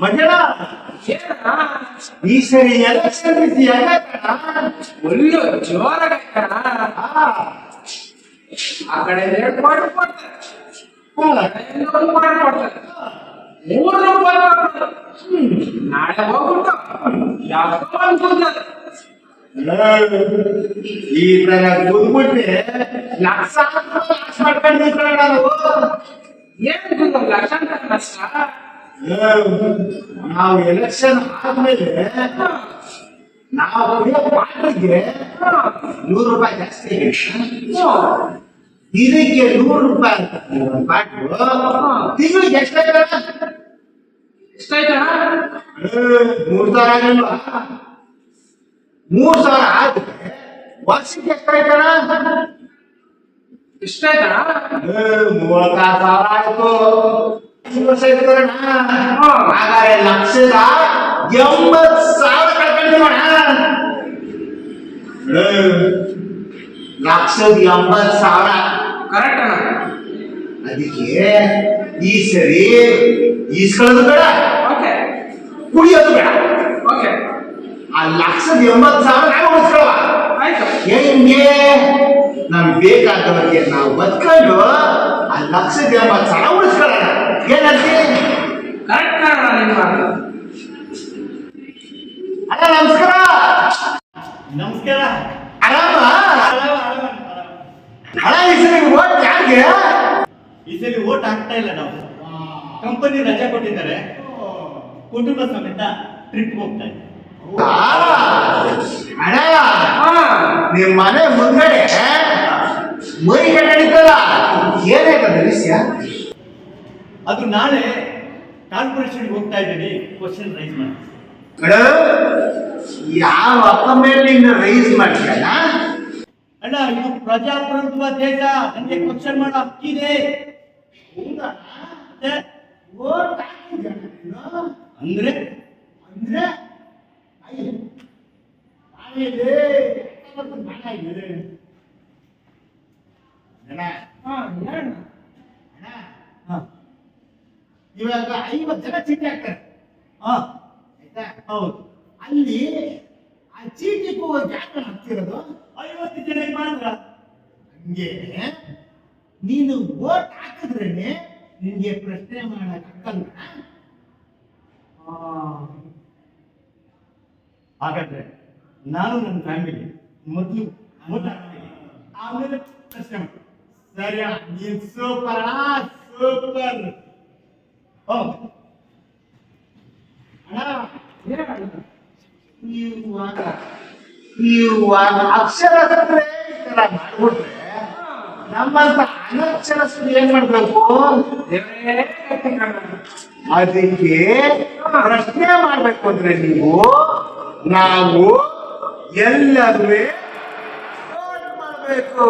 ಮಂಜಣ್ಣ ಈ ಸರಿ ಎಲೆಕ್ಷನ್ ಬಿಸಿ ಒಳ್ಳೆ ಜೋರಾಗೈತಣ. ಆ ಕಡೆ 2 ಪಾಯಿಂಟ್ ಕೊಡ್ತಾರೆ, ಮಾಡ್ಕೊಡ್ತಾರೆ, 3 ರೂಪಾಯಿ ಮಾಡ್ತಾರೆ. ನಾಳೆ ಹೋಗ್ಬಿಟ್ಟು ಯಾಕೋ ಅನ್ಕೊಂತಾರೆ ಈ ತರ ಕೂತ್ಬಿಟ್ರೆ ಲಕ್ಷ ಮಾಡ್ಕೊಂಡು ನಾವು ಏನು ಲಕ್ಷಾಂತರ ನಷ್ಟ. ನಾವು ಎಲೆಕ್ಷನ್ ಆದ್ಮೇಲೆ ನಾವು ಪಾಟಿಗೆ 100 ರೂಪಾಯಿ ಜಾಸ್ತಿ ಇದಕ್ಕೆ 100 ರೂಪಾಯಿ ಪಾಟು ತಿಂಗಳಿಗೆ ಎಷ್ಟಾಯ್ತಣ? 3,000 ಆಗಿಲ್ವಾ? 3,000 ಆದ್ರೆ ವರ್ಷಕ್ಕೆ ಎಷ್ಟಾಯ್ತಣ? ಇಷ್ಟಾಯ್ತಣ? 36,000 ಆಯ್ತು. ಹಾಗಾದ್ರೆ 1,80,000 ಕಳ್ಕೊಂಡಿವಣ. 1,80,000 ಕರೆಕ್ಟ್ ಅಣ್ಣ. ಅದಕ್ಕೆ ಈ ಸರಿ ಈಸ್ಕೊಳ್ಳೋದು ಬೇಡ, ಓಕೆ, ಕುಡಿಯೋದು ಬೇಡ. ಓಕೆ, ಆ 1,80,000 ನಾವು ಉಳಿಸ್ಕೊಳ್ಳುವ. ಆಯ್ತು. ಹೆಂಗೆ ನಮ್ಗೆ ಬೇಕಾದವರಿಗೆ ನಾವು ಬದುಕೊಂಡು ಆ 1,80,000 ಉಳಿಸ್ಕೊಳ್ಳೋಣ. ಏನಂತೆ? ಕರೆಕ್ಟ್ ಅಣ್ಣ ನಿಮ್ಮ ಮಾತು. ಅಣ್ಣ ನಮಸ್ಕಾರ. ನಮಸ್ಕಾರ. ಆರಾಮ? ಅಣ್ಣ ಈ ಸರಿ ಓಟ್ ಯಾಕೆ? ಈ ಸಲ ಓಟ್ ಹಾಕ್ತಾ ಇಲ್ಲ ನಾವು. ಕಂಪನಿ ರಜೆ ಕೊಟ್ಟಿದ್ದಾರೆ, ಕುಟುಂಬ ಸಮೇತ ಟ್ರಿಪ್ ಹೋಗ್ತಾ ಇದ್ದೀವಿ. ಅಣ್ಣ ನಿಮ್ ಮನೆ ಮುಂದ್ಗಡೆ ಮೈಗೆ ನಡೀತಲ್ಲ, ಏನಾಯ್ತದ ವಿಷಯ? ಅದು ನಾಳೆ ಕಾರ್ಪೊರೇಷನ್ಗೆ ಹೋಗ್ತಾ ಇದ್ದೀನಿ, ಕ್ವಶನ್ ರೈಸ್ ಮಾಡಿ. ಯಾವ ಅಪ್ಪ ಮೇಲೆ ನೀನು ರೈಸ್ ಮಾಡ್ತೀಯಲ್ಲ? ಅಣ್ಣ ಇದು ಪ್ರಜಾಪ್ರಭುತ್ವ ದೇಶ, ನನಗೆ ಕ್ವಶನ್ ಮಾಡೋ ಹಕ್ಕಿದೆ. ಓಟ್ ಹಾಕಿದ್ಯಾ ನೀನು? ಅಂದ್ರೆ ಅಂದ್ರೆ ಇವಾಗ 50 ಜನ ಚೀಟಿ ಹಾಕ್ತಾರೆ. ಆಯ್ತಾ? ಹೌದು. ಅಲ್ಲಿ ಆ ಚೀಟಿ ಯಾಕೆ ಹಾಕ್ತಿರೋದು? 50 ಜನಕ್ಕೆ ಮಾತ್ರ. ಹಂಗೆ ನೀನು ವೋಟ್ ಹಾಕಿದ್ರೇನೆ ನಿನ್ಗೆ ಪ್ರಶ್ನೆ ಮಾಡಕ್ ಹಾಕಲ್ಲ. ಹಾಗಾದ್ರೆ ನಾನು ನನ್ನ ಫ್ಯಾಮಿಲಿ ಮೊದಲು ವೋಟ್ ಹಾಕ್ತೀನಿ, ಆಮೇಲೆ ಪ್ರಶ್ನೆ ಮಾಡ್ತೀನಿ. ಸರಿ, ನೀನ್ ಸೂಪರ್ ಸೂಪರ್. ಇವಾಗ ಅಕ್ಷರಸ್ಥರೇ ಈ ತರ ಮಾಡ್ಬಿಟ್ರೆ ನಮ್ಮಂತ ಅನಕ್ಷರಸ್ಥರು ಏನ್ ಮಾಡ್ಬೇಕು? ಅದಕ್ಕೆ ಪ್ರಶ್ನೆ ಮಾಡ್ಬೇಕು ಅಂದ್ರೆ ನಾವು ಎಲ್ಲರೂ ಮಾಡ್ಬೇಕು.